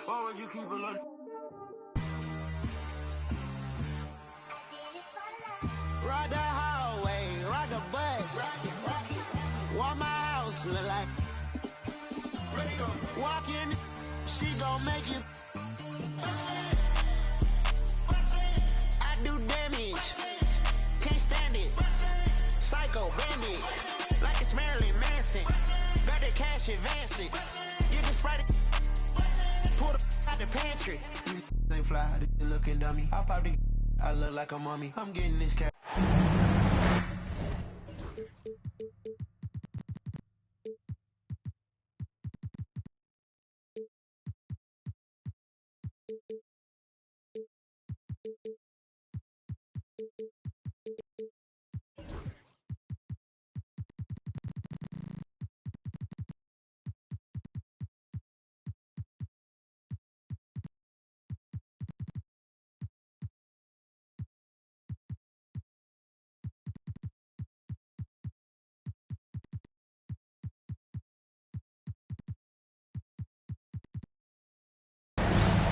Why would you keep it like? Ride the highway, ride the bus. What my house look like? Walk in, she gon' make you. I do damage, can't stand it. Psycho bandit, like it's Marilyn Manson. Got the cash advancing. Get the Sprite, pull the out the pantry. They fly, they looking dummy. I pop the, I look like a mummy. I'm getting this cat.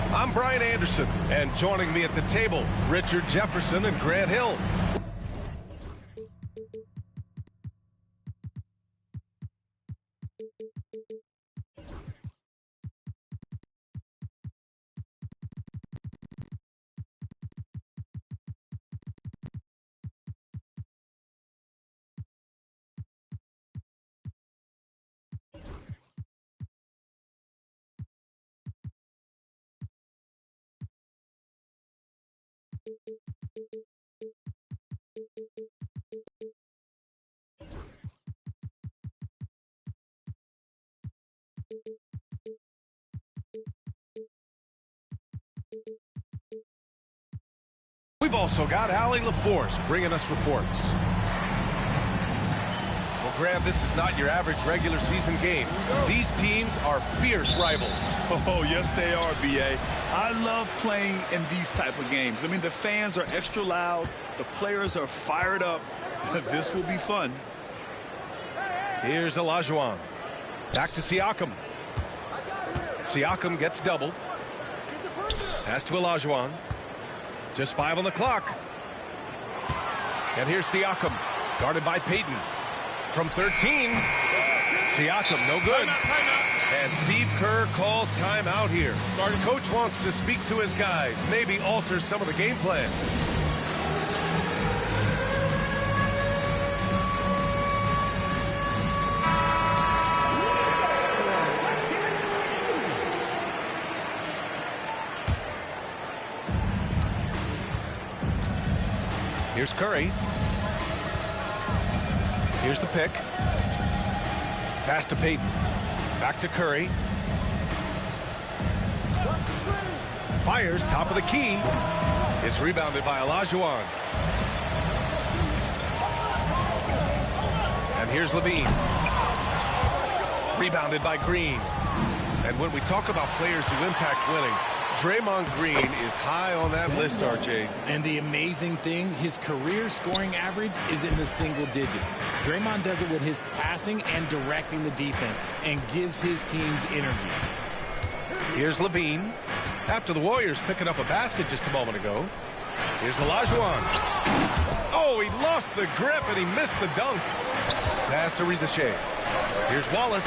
I'm Brian Anderson, and joining me at the table, Richard Jefferson and Grant Hill. We've also got Allie LaForce bringing us reports. Well, Grant, this is not your average regular season game. These teams are fierce rivals. Oh, yes, they are, B.A. I love playing in these type of games. I mean, the fans are extra loud. The players are fired up. This will be fun. Here's Olajuwon. Back to Siakam. Siakam gets doubled. Pass to Olajuwon. Just 5 on the clock. And here's Siakam, guarded by Payton. From 13, Siakam, no good. And Steve Kerr calls timeout here. Our coach wants to speak to his guys, maybe alter some of the game plan. Here's Curry. Here's the pick. Pass to Payton. Back to Curry. Fires, top of the key. It's rebounded by Olajuwon. And here's Levine. Rebounded by Green. And when we talk about players who impact winning, Draymond Green is high on that list, RJ. And the amazing thing, his career scoring average is in the single digits. Draymond does it with his passing and directing the defense and gives his teams energy. Here's Levine. After the Warriors picking up a basket just a moment ago. Here's Olajuwon. Oh, he lost the grip and he missed the dunk. Pass to Rizachet. Here's Wallace.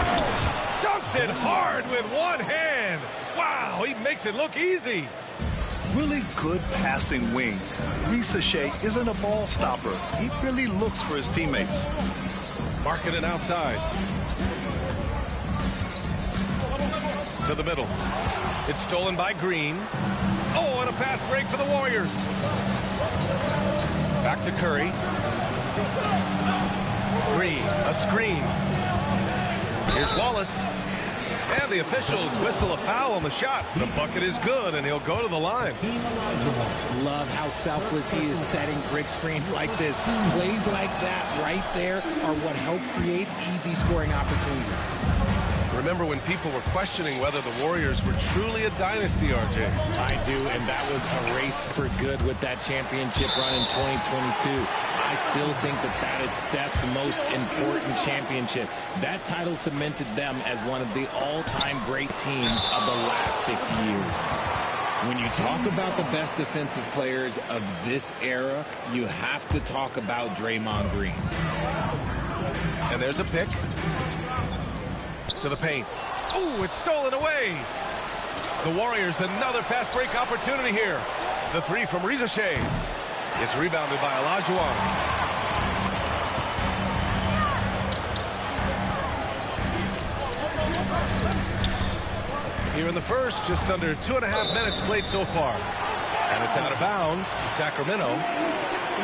Dunks it hard with one hand. Wow, he makes it look easy. Really good passing wing. Rizachet isn't a ball stopper. He really looks for his teammates. Marking it outside. To the middle. It's stolen by Green. Oh, and a fast break for the Warriors. Back to Curry. Green, a screen. Here's Wallace. And the officials whistle a foul on the shot. The bucket is good, and he'll go to the line. Love how selfless he is setting brick screens like this. Plays like that right there are what help create easy scoring opportunities. Remember when people were questioning whether the Warriors were truly a dynasty, RJ? I do, and that was erased for good with that championship run in 2022. I still think that is Steph's most important championship. That title cemented them as one of the all-time great teams of the last 50 years. When you talk about the best defensive players of this era, you have to talk about Draymond Green. And there's a pick. To the paint. Ooh, it's stolen away. The Warriors, another fast break opportunity here. The three from Reza Shea. It's rebounded by Olajuwon. Here in the first, just under 2.5 minutes played so far. And it's out of bounds to Sacramento.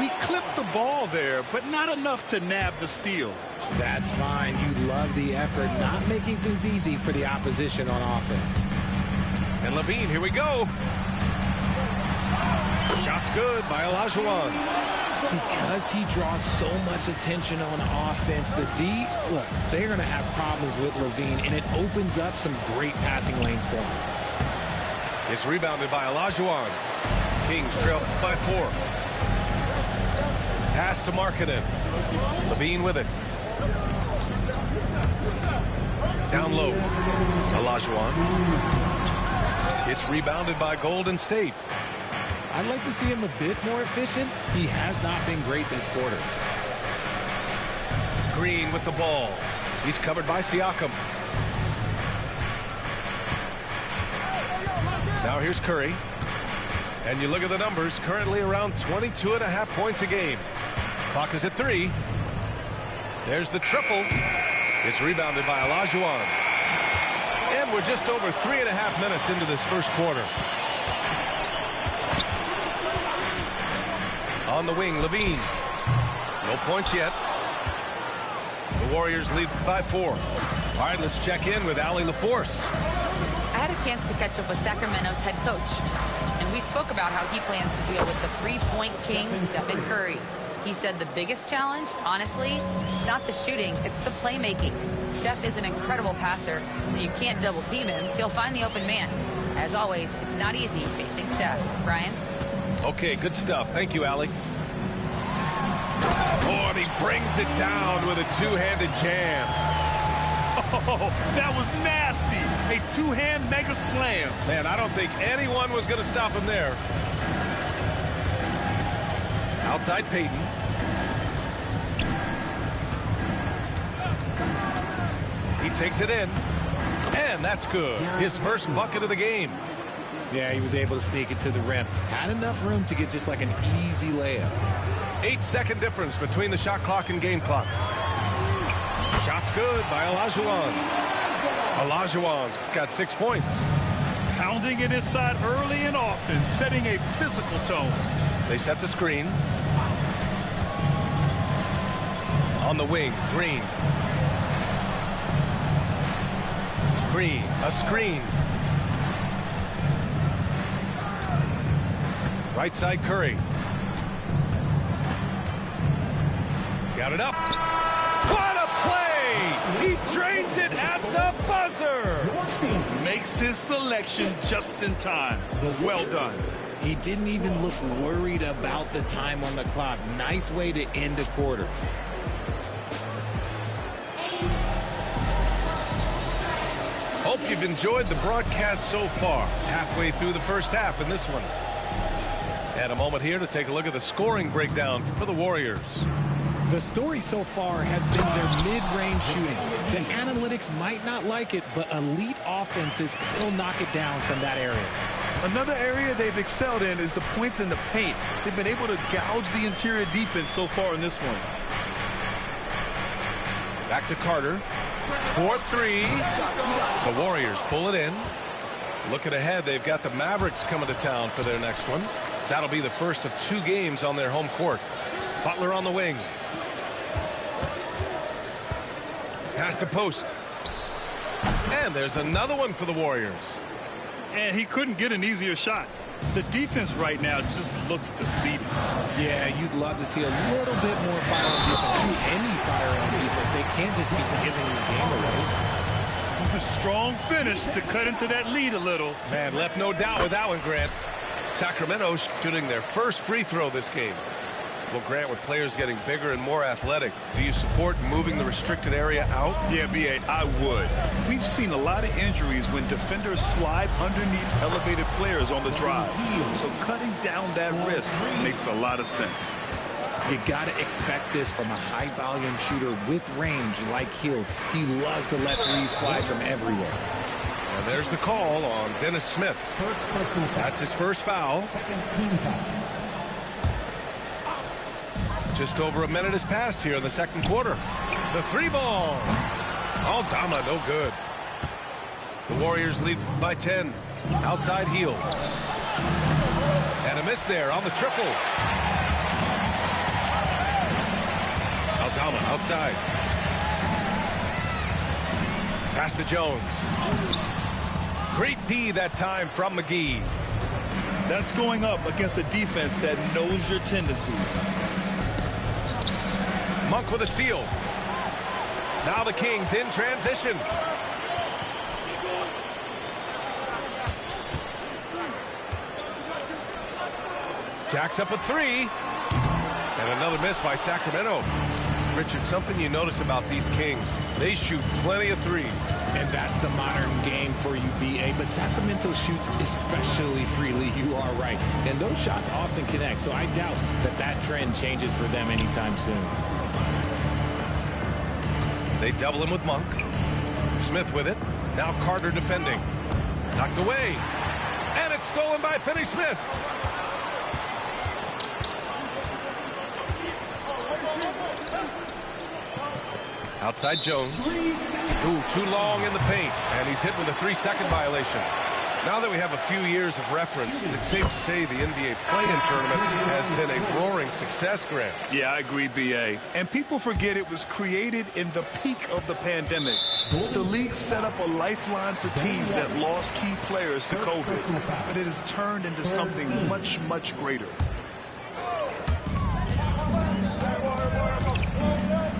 He clipped the ball there, but not enough to nab the steal. That's fine. You love the effort, not making things easy for the opposition on offense. And LaVine, here we go. Shot's good by Olajuwon. Because he draws so much attention on offense, the D, look, they're going to have problems with LaVine, and it opens up some great passing lanes for him. It's rebounded by Olajuwon. Kings trail by 4. Pass to Markkanen. LaVine with it. Down low. Olajuwon. It's rebounded by Golden State. I'd like to see him a bit more efficient. He has not been great this quarter. Green with the ball. He's covered by Siakam. Now here's Curry. And you look at the numbers, currently around 22.5 points a game. Clock is at 3. There's the triple. It's rebounded by Olajuwon. And we're just over 3.5 minutes into this first quarter. On the wing, LaVine. No points yet. The Warriors lead by 4. All right, let's check in with Allie LaForce. I had a chance to catch up with Sacramento's head coach, and we spoke about how he plans to deal with the three-point king, Stephen Curry. He said the biggest challenge, honestly, it's not the shooting, it's the playmaking. Steph is an incredible passer, so you can't double-team him. He'll find the open man. As always, it's not easy facing Steph. Brian? Okay, good stuff. Thank you, Allie. Oh, and he brings it down with a two-handed jam. Oh, that was nasty. A two-hand mega slam. Man, I don't think anyone was going to stop him there. Outside Payton. He takes it in. And that's good. His first bucket of the game. Yeah, he was able to sneak it to the rim. Had enough room to get just like an easy layup. 8-second difference between the shot clock and game clock. Shot's good by Olajuwon. Olajuwon's got 6 points. Pounding it inside early and often, setting a physical tone. They set the screen. On the wing, Green. Green, a screen. Right side, Curry. Got it up. What a play! He drains it at the buzzer! Makes his selection just in time. Well done. He didn't even look worried about the time on the clock. Nice way to end a quarter. Hope you've enjoyed the broadcast so far. Halfway through the first half in this one. And a moment here to take a look at the scoring breakdown for the Warriors. The story so far has been their mid-range shooting. The analytics might not like it, but elite offenses still knock it down from that area. Another area they've excelled in is the points in the paint. They've been able to gouge the interior defense so far in this one. Back to Carter. 4-3. The Warriors pull it in. Looking ahead, they've got the Mavericks coming to town for their next one. That'll be the first of 2 games on their home court. Butler on the wing. Pass to post. And there's another one for the Warriors. And he couldn't get an easier shot. The defense right now just looks defeated. Yeah, you'd love to see a little bit more fire on defense. Shoot any fire on defense. They can't just be giving the game away. A strong finish to cut into that lead a little. Man, left no doubt with that one, Grant. Sacramento shooting their first free throw this game. Well, Grant, with players getting bigger and more athletic, do you support moving the restricted area out? Yeah, B.A., I would. We've seen a lot of injuries when defenders slide underneath elevated players on the drive. So cutting down that risk makes a lot of sense. You got to expect this from a high-volume shooter with range like Hield. He loves to let threes fly from everywhere. And there's the call on Dennis Smith. That's his first foul. Just over a minute has passed here in the second quarter. The three ball. Aldama, no good. The Warriors lead by 10. Outside Hield. And a miss there on the triple. Aldama outside. Pass to Jones. Great D that time from McGee. That's going up against a defense that knows your tendencies. Monk with a steal. Now the Kings in transition. Jacks up a three. And another miss by Sacramento. Richard, something you notice about these Kings, they shoot plenty of threes. And that's the modern game for you, B.A. But Sacramento shoots especially freely. You are right. And those shots often connect, so I doubt that that trend changes for them anytime soon. They double him with Monk. Smith with it. Now Carter defending. Knocked away. And it's stolen by Finney-Smith. Outside Jones. Ooh, too long in the paint. And he's hit with a 3-second violation. Now that we have a few years of reference, it's safe to say the NBA play-in tournament has been a roaring success, Grant. Yeah, I agree, B.A. And people forget it was created in the peak of the pandemic. The league set up a lifeline for teams that lost key players to COVID. But it has turned into something much, much greater.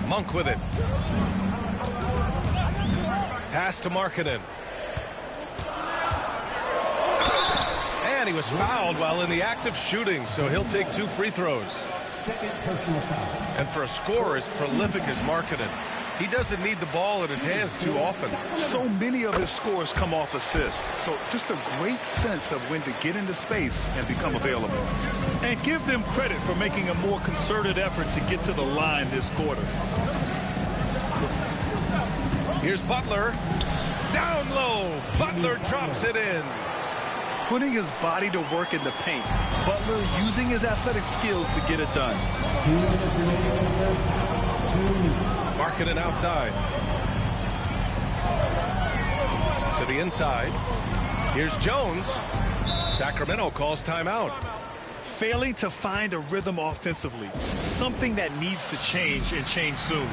Monk with it. Pass to Markkanen. And he was fouled while in the act of shooting, so he'll take 2 free throws. And for a scorer as prolific as Markkanen, he doesn't need the ball in his hands too often. So many of his scores come off assists. So just a great sense of when to get into space and become available. And give them credit for making a more concerted effort to get to the line this quarter. Here's Butler. Down low. Butler drops it in. Putting his body to work in the paint. Butler using his athletic skills to get it done. Markkanen outside. To the inside. Here's Jones. Sacramento calls timeout. Failing to find a rhythm offensively. Something that needs to change and change soon.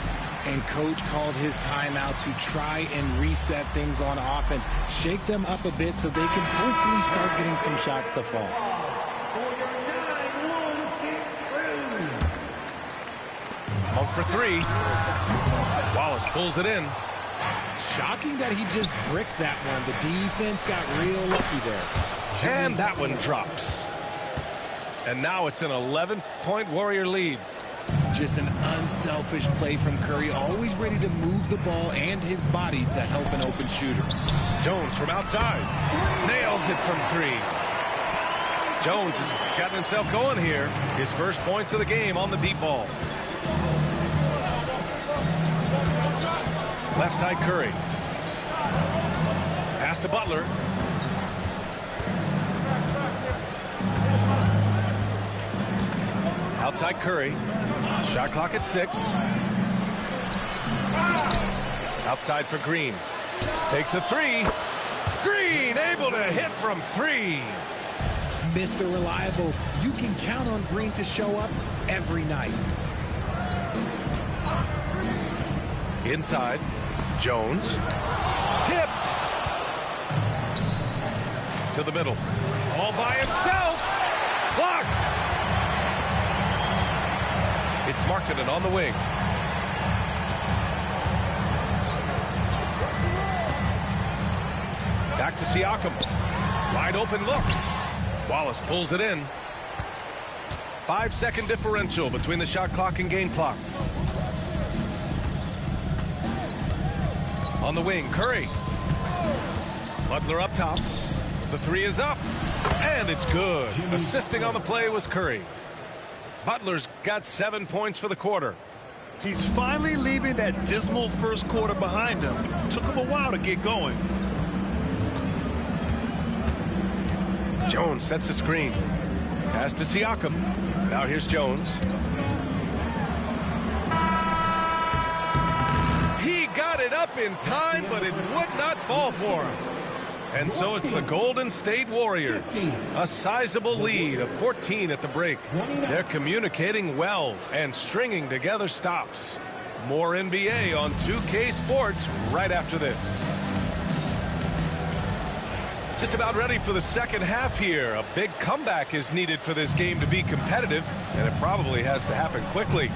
And coach called his timeout to try and reset things on offense. Shake them up a bit so they can hopefully start getting some shots to fall. Monk for 3. Wallace pulls it in. Shocking that he just bricked that one. The defense got real lucky there. And that one drops. And now it's an 11-point Warrior lead. Just an unselfish play from Curry, always ready to move the ball and his body to help an open shooter. Jones from outside. Nails it from 3. Jones has gotten himself going here. His first points of the game on the deep ball. Left side Curry. Pass to Butler. Outside Curry. Shot clock at 6. Outside for Green. Takes a 3. Green able to hit from 3. Mr. Reliable. You can count on Green to show up every night. Inside. Jones. Tipped. To the middle. All by himself. Blocked. It's Markkanen on the wing. Back to Siakam. Wide open look. Wallace pulls it in. 5-second differential between the shot clock and game clock. On the wing, Curry. Butler up top. The three is up, and it's good. Assisting on the play was Curry. Butler's got 7 points for the quarter. He's finally leaving that dismal first quarter behind him. Took him a while to get going. Jones sets a screen. Pass to Siakam. Now here's Jones. He got it up in time, but it would not fall for him. And so it's the Golden State Warriors. A sizable lead of 14 at the break. They're communicating well and stringing together stops. More NBA on 2K Sports right after this. Just about ready for the second half here. A big comeback is needed for this game to be competitive, and it probably has to happen quickly.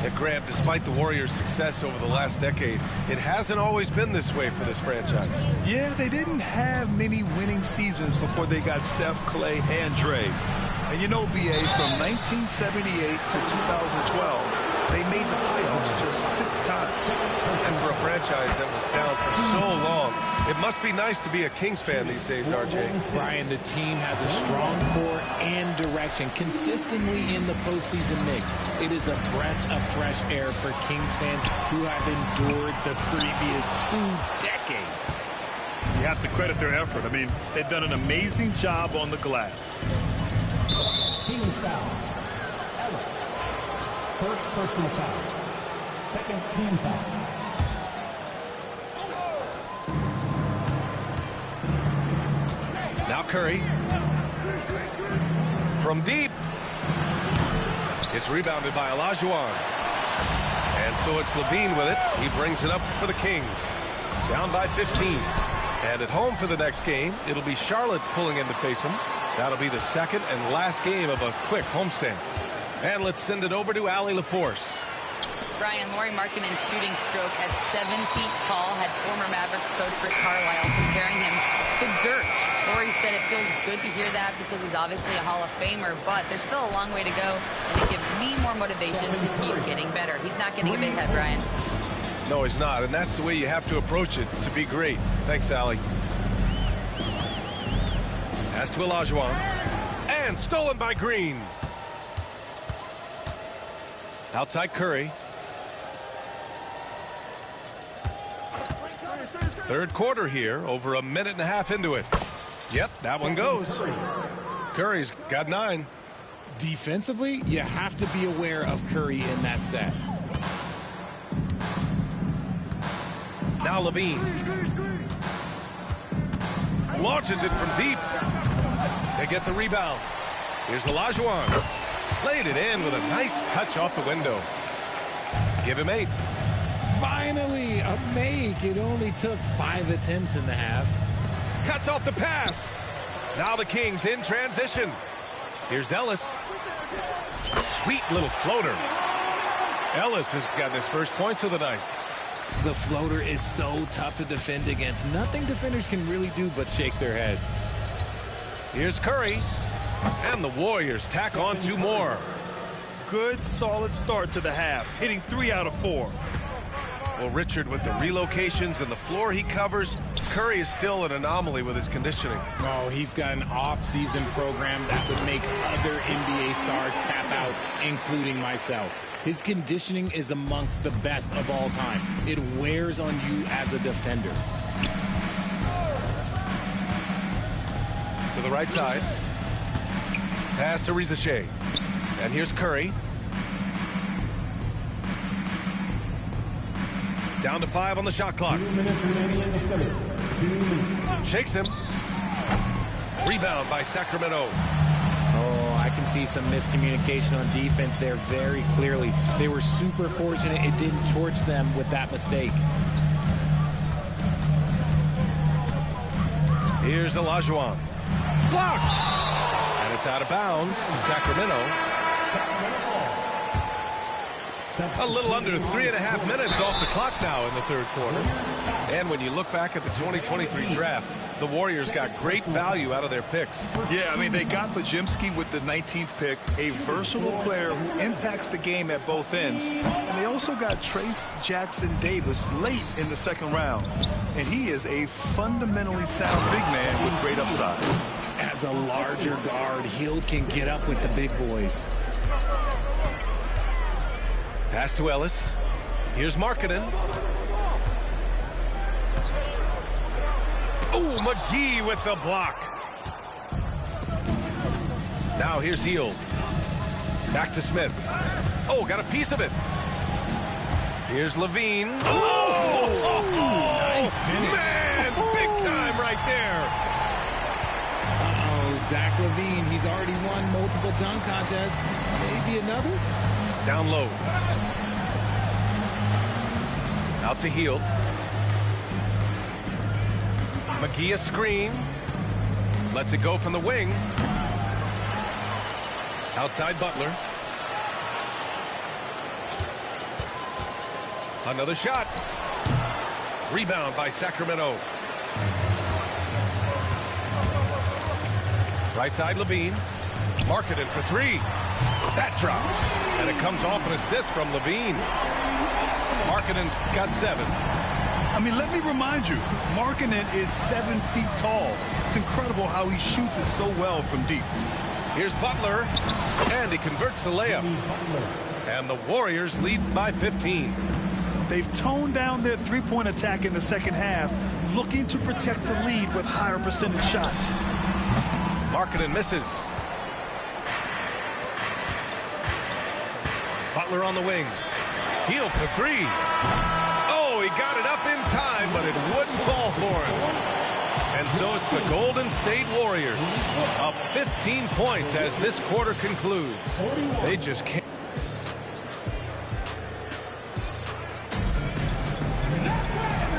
And Grant, despite the Warriors' success over the last decade, it hasn't always been this way for this franchise. Yeah, they didn't have many winning seasons before they got Steph, Clay, and Dre. And you know, BA, from 1978 to 2012, they made the playoffs just 6 times. And for a franchise that was down for so long, it must be nice to be a Kings fan these days, RJ. Brian, the team has a strong core and direction consistently in the postseason mix. It is a breath of fresh air for Kings fans who have endured the previous 2 decades. You have to credit their effort. I mean, they've done an amazing job on the glass. Kings foul. Ellis. First personal foul. Second team foul. Now Curry. From deep. It's rebounded by Olajuwon. And so it's Levine with it. He brings it up for the Kings. Down by 15. And at home for the next game, it'll be Charlotte pulling in to face them. That'll be the second and last game of a quick homestand. And let's send it over to Allie LaForce. Brian, Lauri Markkanen's shooting stroke at 7 feet tall had former Mavericks coach Rick Carlisle comparing him to dirt. Lauri said it feels good to hear that because he's obviously a Hall of Famer, but there's still a long way to go, and it gives me more motivation to keep getting better. He's not getting a big head, Brian. No, he's not, and that's the way you have to approach it to be great. Thanks, Allie. Pass to Olajuwon. And stolen by Green. Outside Curry. Third quarter here, over a minute and a half into it. Yep, that one goes. Curry's got 9. Defensively, you have to be aware of Curry in that set. Now Levine. Launches it from deep. They get the rebound. Here's Olajuwon. Played it in with a nice touch off the window. Give him 8. Finally, a make. It only took 5 attempts in the half. Cuts off the pass. Now the Kings in transition. Here's Ellis. Sweet little floater. Ellis has gotten his first points of the night. The floater is so tough to defend against. Nothing defenders can really do but shake their heads. Here's Curry. And the Warriors tack on 2 more. Good, solid start to the half, hitting 3 out of 4. Well, Richard, with the relocations and the floor he covers, Curry is still an anomaly with his conditioning. Oh, he's got an off-season program that would make other NBA stars tap out, including myself. His conditioning is amongst the best of all time. It wears on you as a defender. To the right side. Pass to Reza Shea. And here's Curry. Down to 5 on the shot clock. 2 minutes remaining in the third. 2 minutes. Shakes him. Rebound by Sacramento. Oh, I can see some miscommunication on defense there very clearly. They were super fortunate it didn't torch them with that mistake. Here's Olajuwon. Blocked. And it's out of bounds to Sacramento. A little under 3.5 minutes off the clock now in the third quarter. And when you look back at the 2023 draft, the Warriors got great value out of their picks. Yeah, I mean, they got Podziemski with the 19th pick, a versatile player who impacts the game at both ends. And they also got Trace Jackson Davis late in the second round. And he is a fundamentally sound big man with great upside. As a larger guard, Hield can get up with the big boys. Pass to Ellis. Here's Markkanen. Oh, McGee with the block. Now here's Hield. Back to Smith. Oh, got a piece of it. Here's Levine. Oh, nice finish. Man, big time right there. Uh-oh, Zach LaVine. He's already won multiple dunk contests. Maybe another? Down low. Out to Hield. McGee a screen. Lets it go from the wing. Outside Butler. Another shot. Rebound by Sacramento. Right side Levine. Markkanen for three. That drops. And it comes off an assist from Levine. Markkanen's got 7. I mean, let me remind you, Markkanen is 7 feet tall. It's incredible how he shoots it so well from deep. Here's Butler. And he converts the layup. And the Warriors lead by 15. They've toned down their three-point attack in the second half, looking to protect the lead with higher percentage shots. Markkanen misses. Butler on the wing. Hield for three. Oh, he got it up in time, but it wouldn't fall for him. And so it's the Golden State Warriors up 15 points as this quarter concludes. They just can't.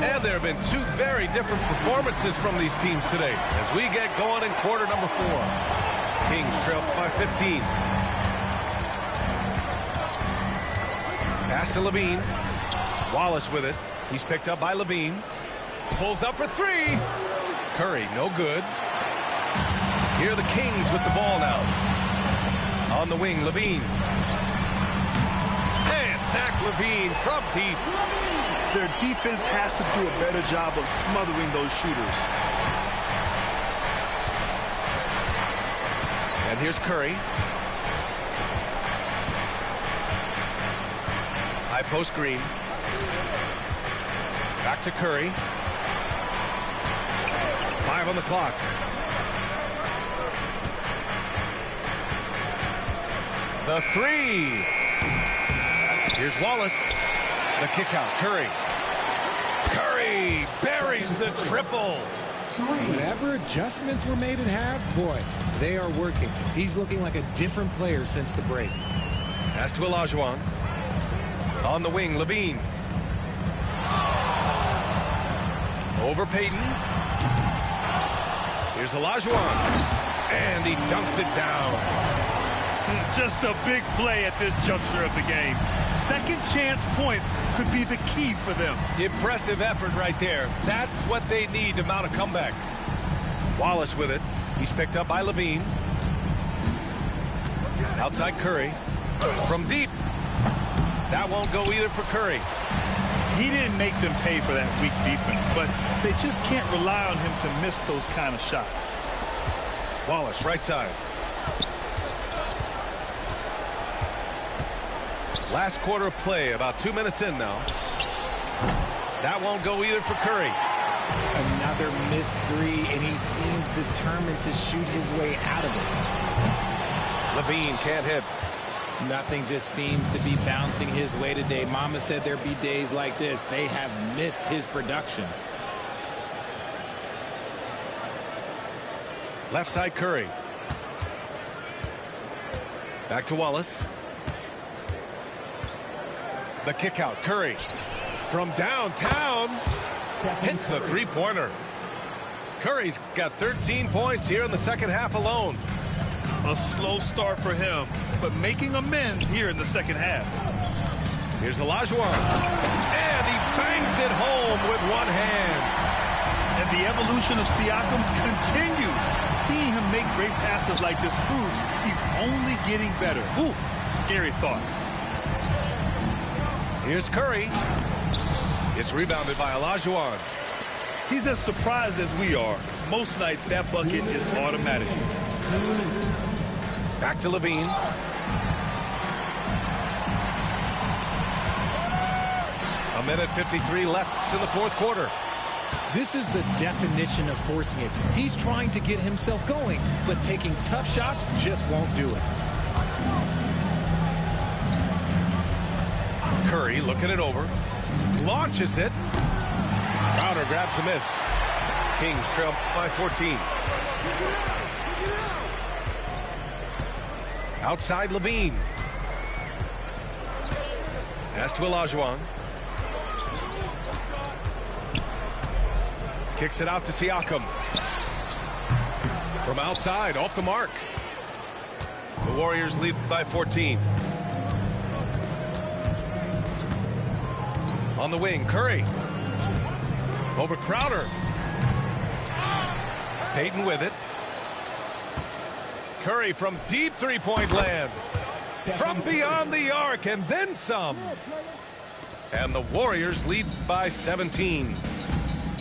And there have been two very different performances from these teams today as we get going in quarter number 4. Kings trail by 15. Pass to Levine. Wallace with it. He's picked up by Levine. Pulls up for three. Curry, no good. Here are the Kings with the ball now. On the wing, Levine. And Zach LaVine from deep. Their defense has to do a better job of smothering those shooters. And here's Curry. High post Green. Back to Curry. 5 on the clock. The three. Here's Wallace. The kick out. Curry. Curry buries the triple. Whatever adjustments were made at half, boy, they are working. He's looking like a different player since the break. Pass to Olajuwon. On the wing, Levine. Over Payton. Here's Olajuwon. And he dunks it down. Just a big play at this juncture of the game. Second chance points could be the key for them. Impressive effort right there. That's what they need to mount a comeback. Wallace with it. He's picked up by Levine. Outside Curry. From deep. That won't go either for Curry. He didn't make them pay for that weak defense, but they just can't rely on him to miss those kind of shots. Wallace, right side. Last quarter of play, about 2 minutes in now. That won't go either for Curry. Another missed three, and he seems determined to shoot his way out of it. Levine can't hit. Nothing just seems to be bouncing his way today. Mama said there'd be days like this. They have missed his production. Left side Curry. Back to Wallace. The kick out. Curry from downtown hits the three-pointer. Curry's got 13 points here in the second half alone. A slow start for him, but making amends here in the second half. Here's Olajuwon. And he bangs it home with one hand. And the evolution of Siakam continues. Seeing him make great passes like this proves he's only getting better. Ooh, scary thought. Here's Curry. It's rebounded by Olajuwon. He's as surprised as we are. Most nights, that bucket is automatic. Back to Levine. A minute 53 left in the fourth quarter. This is the definition of forcing it. He's trying to get himself going, but taking tough shots just won't do it. Curry looking it over. Launches it. Crowder grabs the miss. Kings trail by 14. Outside Levine. Pass to Olajuwon. Kicks it out to Siakam. From outside, off the mark. The Warriors lead by 14. On the wing, Curry. Over Crowder. Payton with it. Curry from deep three-point land. From beyond the arc and then some. And the Warriors lead by 17.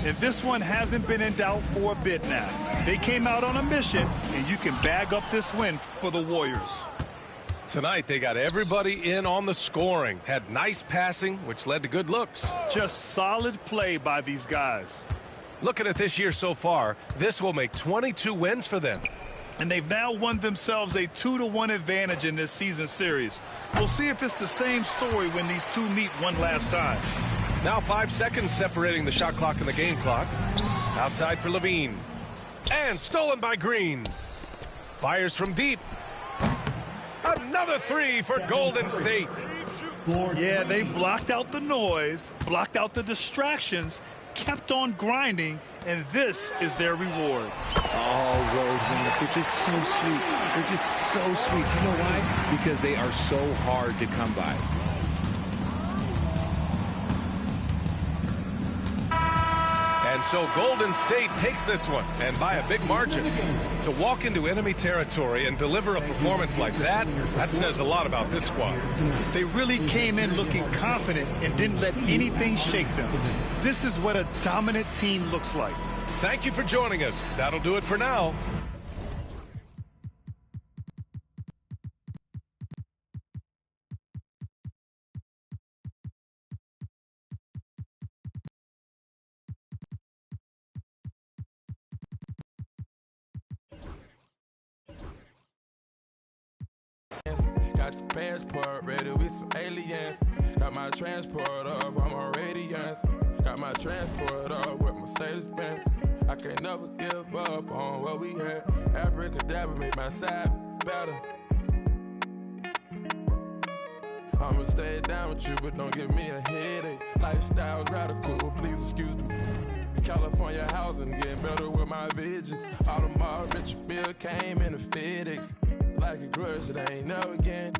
And this one hasn't been in doubt for a bit now. They came out on a mission, and you can bag up this win for the Warriors. Tonight, they got everybody in on the scoring. Had nice passing, which led to good looks. Just solid play by these guys. Looking at this year so far, this will make 22 wins for them. And they've now won themselves a 2-1 advantage in this season series. We'll see if it's the same story when these two meet one last time. Now 5 seconds separating the shot clock and the game clock. Outside for Levine. And stolen by Green. Fires from deep. Another three for Golden State. Yeah, they blocked out the noise, blocked out the distractions, kept on grinding, and this is their reward. Oh, road wins. They're just so sweet. They're just so sweet. You know why? Because they are so hard to come by. And so Golden State takes this one, and by a big margin. To walk into enemy territory and deliver a performance like that, that says a lot about this squad. They really came in looking confident and didn't let anything shake them. This is what a dominant team looks like. Thank you for joining us. That'll do it for now. Got your passport ready with some aliens. Got my transport up, I'm on radiance. Got my transport up with Mercedes-Benz. I can't never give up on what we had. Abracadabra make my side better. I'ma stay down with you, but don't give me a headache. Lifestyle's radical, please excuse me. California housing, getting better with my visions. Audemars Richard Bill came in the FedEx. Like a grudge that I ain't never again.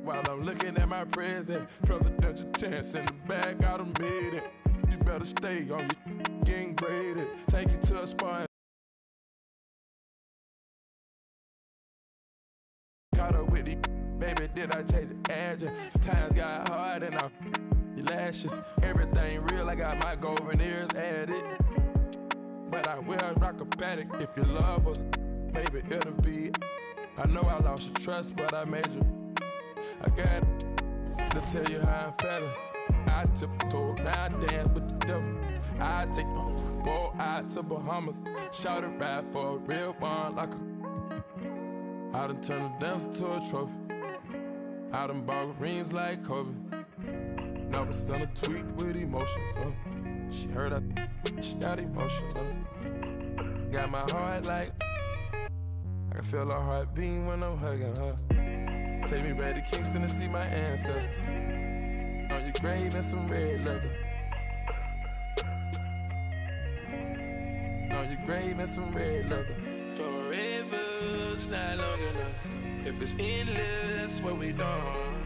While I'm looking at my present, presidential tense in the back, I done made it. You better stay on your getting graded. Take you to a spot. Caught up with you, baby, did I change the agent? Times got hard and I your lashes. Everything real, I got my gold veneers added. But I will rock a paddock if you love us. Baby, it'll be. I know I lost your trust, but I made you. I got to tell you how I'm feeling. I tiptoe, now I dance with the devil. I take the boat out to Bahamas. Shout it ride for a real one like a. I done turned a dancer to a trophy. I done bought rings like Kobe. Never sent a tweet with emotions. She heard she got emotion. Got my heart like. I can feel her heart beating when I'm hugging her. Take me back to Kingston to see my ancestors. On your grave and some red leather. On your grave and some red leather. Forever's not long enough. If it's endless, what we done.